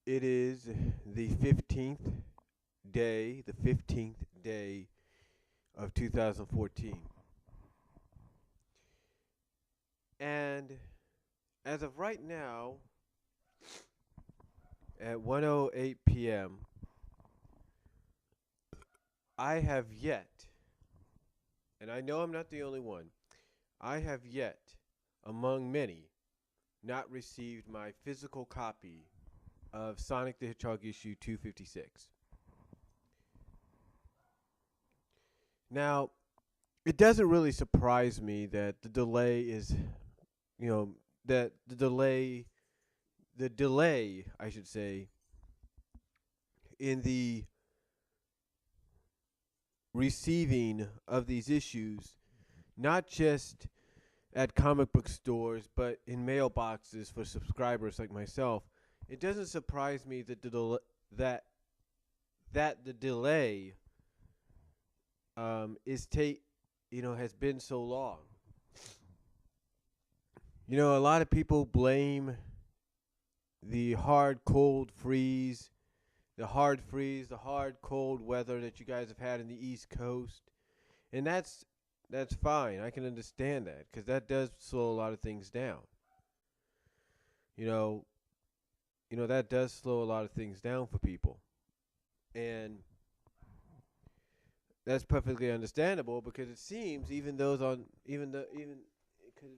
It is the 15th day of 2014. And as of right now, at 1:08 p.m., I have yet, and I know I'm not the only one, I have yet, among many, not received my physical copy of Sonic the Hedgehog issue 256. Now, it doesn't really surprise me that the delay is, you know, that the delay, I should say, in the receiving of these issues, not just at comic book stores, but in mailboxes for subscribers like myself. It doesn't surprise me that that the delay is has been so long. A lot of people blame the hard cold freeze, the hard cold weather that you guys have had in the East Coast, and that's fine. I can understand that because that does slow a lot of things down. You know, that does slow a lot of things down for people, and that's perfectly understandable because it seems even those on even the even because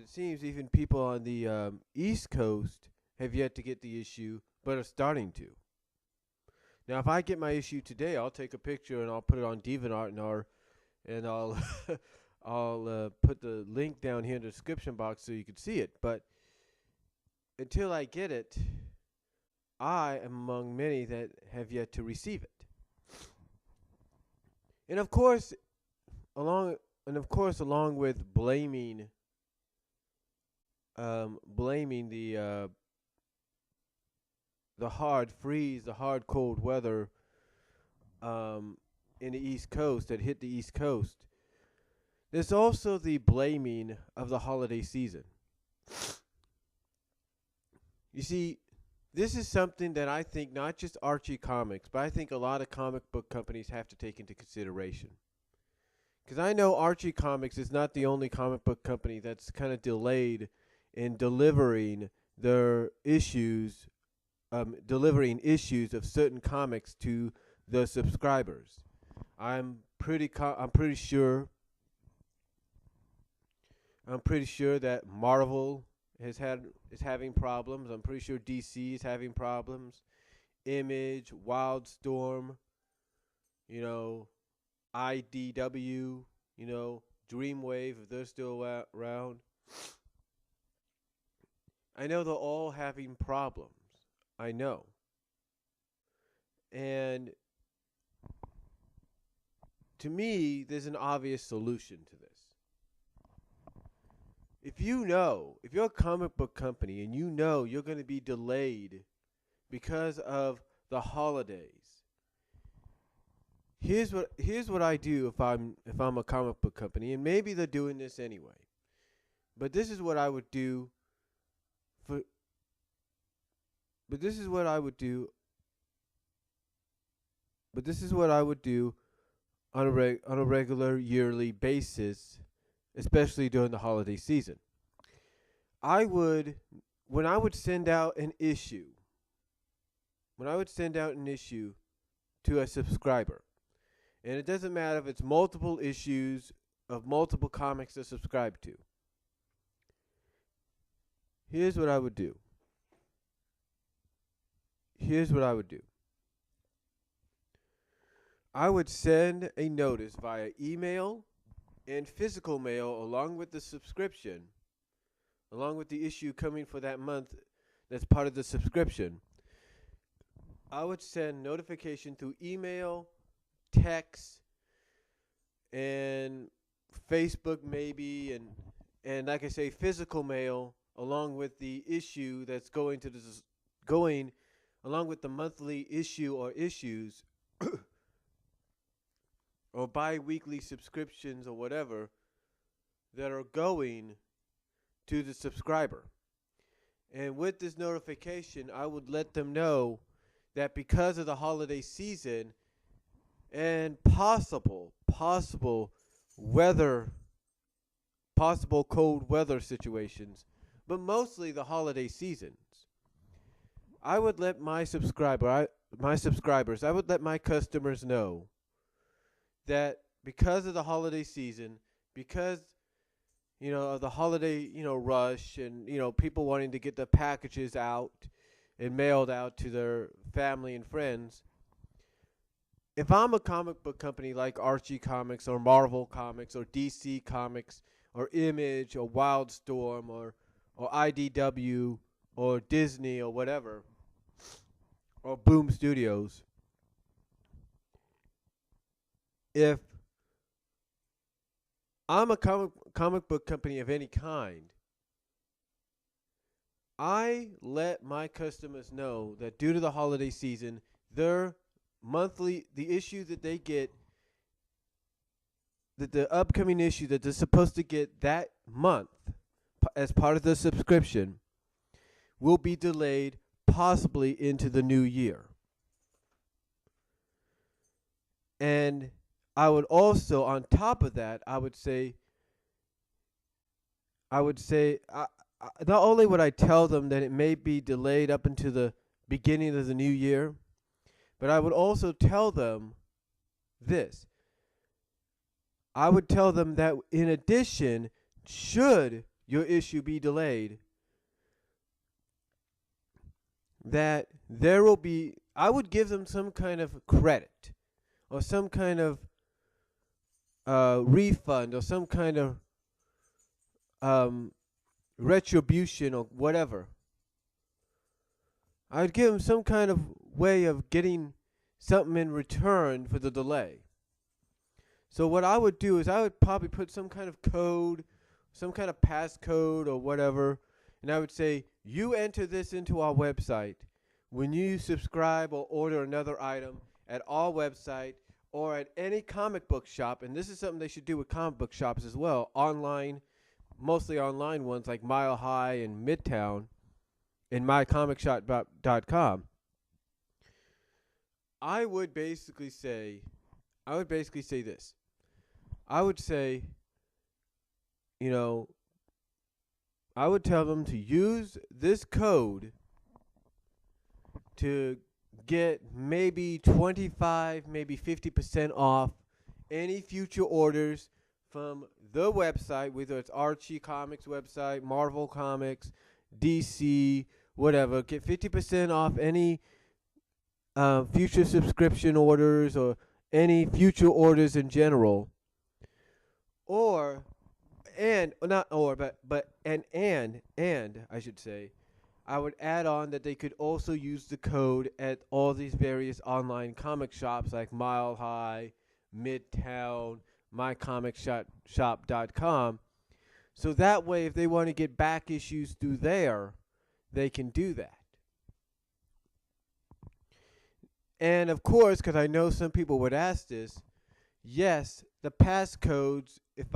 it seems even people on the East Coast have yet to get the issue, but are starting to. Now, if I get my issue today, I'll take a picture and I'll put it on DeviantArt and I'll I'll put the link down here in the description box so you can see it. But until I get it, I am among many that have yet to receive it. And of course, along with blaming the hard freeze, the hard cold weather in the East Coast that hit the East Coast, there's also the blaming of the holiday season. You see, this is something that I think not just Archie Comics, but I think a lot of comic book companies have to take into consideration. Because I know Archie Comics is not the only comic book company that's kind of delayed in delivering issues of certain comics to the subscribers. I'm pretty sure that Marvel is having problems. I'm pretty sure DC is having problems. Image, Wildstorm, you know, IDW, Dreamwave, if they're still around. I know they're all having problems. I know. And to me, there's an obvious solution to this. If you're a comic book company and you know you're going to be delayed because of the holidays, here's what I do if I'm a comic book company, and maybe they're doing this anyway. But this is what I would do for but this is what I would do but this is what I would do on a regular yearly basis, especially during the holiday season. I would when I would send out an issue, when I would send out an issue to a subscriber, and it doesn't matter if it's multiple issues of multiple comics to subscribe to. Here's what I would do. Here's what I would do. I would send a notice via email and physical mail along with the subscription, along with the issue coming for that month that's part of the subscription. I would send notification through email, text, and Facebook maybe, and like I say, physical mail along with the issue that's going along with the monthly issue or issues or bi-weekly subscriptions or whatever that are going to the subscriber. And with this notification, I would let them know that because of the holiday season and possible weather, possible cold weather situations, but mostly the holiday seasons, I would let my subscribers, I would let my customers know that because of the holiday season, because of the holiday, rush, and people wanting to get the packages out and mailed out to their family and friends. If I'm a comic book company like Archie Comics or Marvel Comics or DC Comics or Image or Wildstorm or IDW or Disney or whatever, or Boom Studios, if I'm a comic book company of any kind, I let my customers know that due to the holiday season, their the issue that they get, that the upcoming issue that they're supposed to get that month as part of the subscription, will be delayed possibly into the new year. And I would also, on top of that, I would say, not only would I tell them that it may be delayed up into the beginning of the new year, but I would also tell them this. I would tell them that in addition, should your issue be delayed, that there will be, I would give them some kind of credit or some kind of refund or some kind of retribution or whatever. I would give them some kind of way of getting something in return for the delay. So what I would do is I would probably put some kind of code, some kind of passcode or whatever, and I would say, you enter this into our website when you subscribe or order another item at our website or at any comic book shop, and this is something they should do with comic book shops as well, online, mostly online ones like Mile High and Midtown, and mycomicshop.com. I would basically say this. I would say, I would tell them to use this code to get maybe 25, maybe 50% off any future orders from the website, whether it's Archie Comics website, Marvel Comics, DC, whatever. Get 50% off any future subscription orders or any future orders in general. And I should say, I would add on that they could also use the code at all these various online comic shops like Mile High, Midtown, mycomicshop.com. So that way, if they want to get back issues through there, they can do that. And of course, because I know some people would ask this, yes, the passcodes, if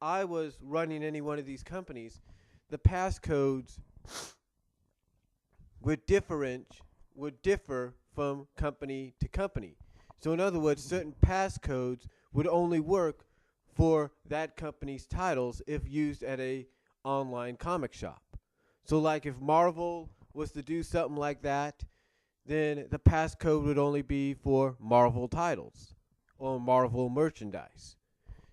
I was running any one of these companies, the passcodes would differ from company to company. So in other words, certain passcodes would only work for that company's titles if used at a online comic shop. So like if Marvel was to do something like that, then the passcode would only be for Marvel titles or Marvel merchandise.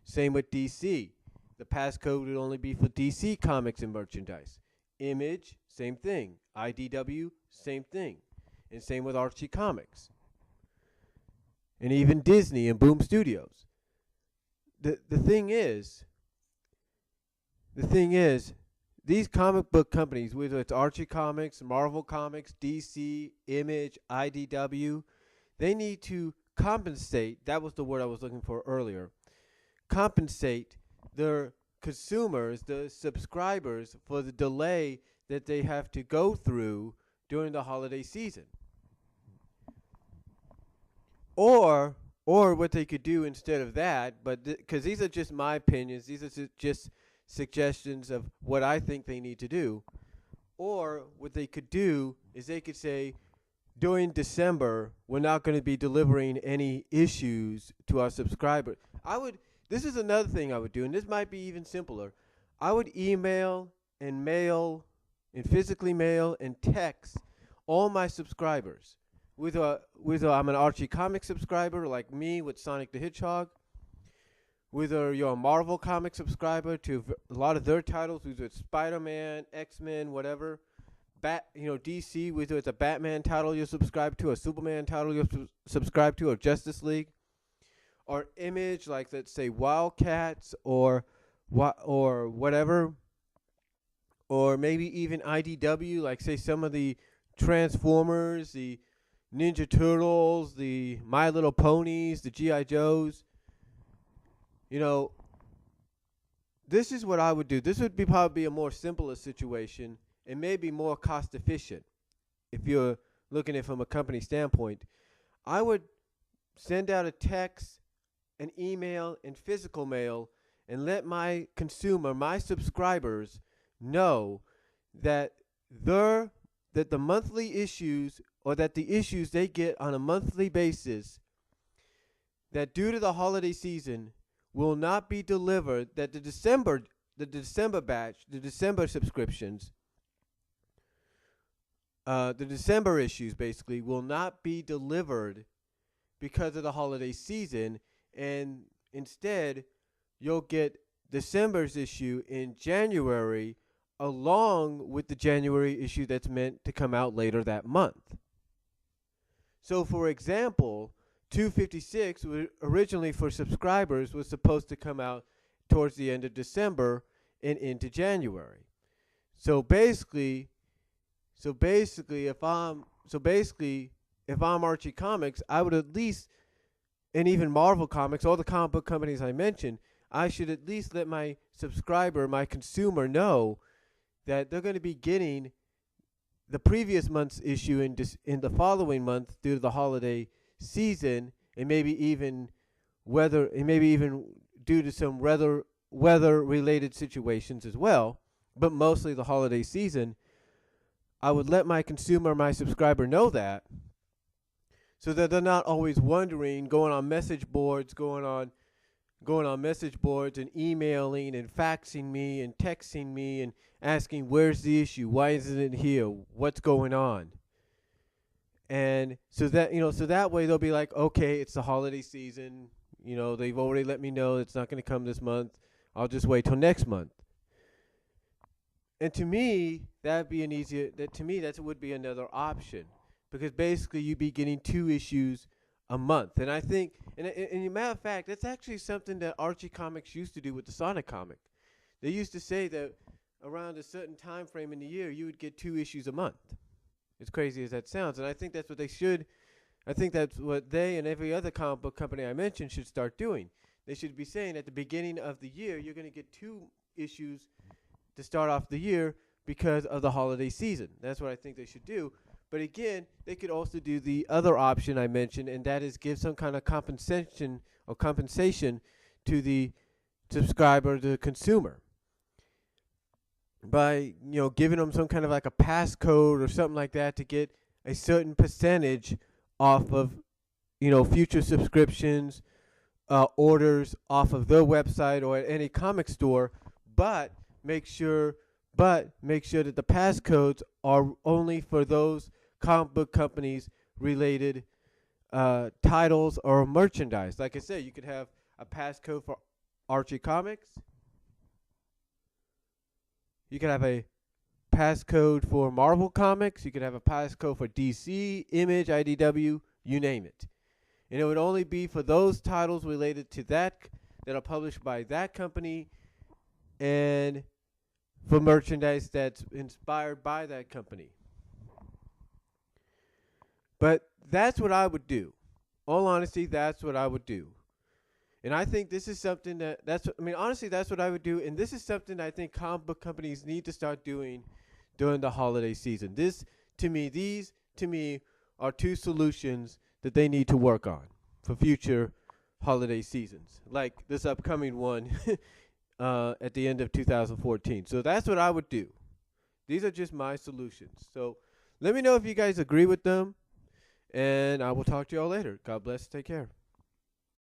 Same with DC. The passcode would only be for DC comics and merchandise. Image, same thing. IDW, same thing. And same with Archie Comics. And even Disney and Boom Studios. The thing is, these comic book companies, whether it's Archie Comics, Marvel Comics, DC, Image, IDW, they need to compensate. That was the word I was looking for earlier. Compensate their consumers, the subscribers, for the delay that they have to go through during the holiday season. Or what they could do instead of that, but because these are just my opinions, these are just suggestions of what I think they need to do. Or what they could do is they could say, during December, we're not going to be delivering any issues to our subscribers. This is another thing I would do, and this might be even simpler. I would email and mail and physically mail and text all my subscribers. I'm an Archie Comics subscriber like me with Sonic the Hedgehog. Whether you're a Marvel Comics subscriber to a lot of their titles, whether it's Spider-Man, X-Men, whatever. DC, whether it's a Batman title you subscribe to, a Superman title you subscribe to, or Justice League, or Image, like let's say Wildcats or whatever, or maybe even IDW, like say some of the Transformers, the Ninja Turtles, the My Little Ponies, the G.I. Joes. This is what I would do. This would be probably a more simpler situation and maybe more cost efficient if you're looking at it from a company standpoint. I would send out a text, an email, and physical mail and let my consumer, my subscribers, know that the monthly issues, or that the issues they get on a monthly basis, that due to the holiday season will not be delivered, that the December batch, the December subscriptions, the December issues basically will not be delivered because of the holiday season, and instead you'll get December's issue in January along with the January issue that's meant to come out later that month. So for example, 256 originally for subscribers was supposed to come out towards the end of December and into January. So basically if I'm Archie Comics, I would at least, and even Marvel Comics, all the comic book companies I mentioned, I should at least let my subscriber, my consumer, know that they're going to be getting the previous month's issue in the following month due to the holiday season, and maybe even due to some weather related situations as well, but mostly the holiday season. I would let my consumer, my subscriber, know that, so that they're not always wondering, going on message boards and emailing and faxing me and texting me and asking, where's the issue? Why isn't it here? What's going on? And so that way they'll be like, okay, it's the holiday season. They've already let me know it's not going to come this month. I'll just wait till next month. And to me, that would be another option, because basically you'd be getting 2 issues a month. And I think, and as a matter of fact, that's actually something that Archie Comics used to do with the Sonic comic. They used to say that around a certain time frame in the year, you would get 2 issues a month. As crazy as that sounds. And I think that's what they and every other comic book company I mentioned should start doing. They should be saying at the beginning of the year, you're going to get 2 issues to start off the year because of the holiday season. That's what I think they should do. But again, they could also do the other option I mentioned, and that is give some kind of compensation to the subscriber, the consumer, by giving them some kind of like a passcode or something like that to get a certain percentage off of future subscriptions, orders off of their website or at any comic store, but make sure that the passcodes are only for those comic book companies related titles or merchandise. Like I said, you could have a passcode for Archie Comics. You could have a passcode for Marvel Comics. You could have a passcode for DC, Image, IDW, you name it. And it would only be for those titles related to that are published by that company, and for merchandise that's inspired by that company. But that's what I would do. All honesty, that's what I would do. And I think this is something honestly, that's what I would do. And this is something I think comic book companies need to start doing during the holiday season. These to me are 2 solutions that they need to work on for future holiday seasons, like this upcoming one at the end of 2014. So that's what I would do. These are just my solutions. So let me know if you guys agree with them, and I will talk to y'all later. God bless. Take care.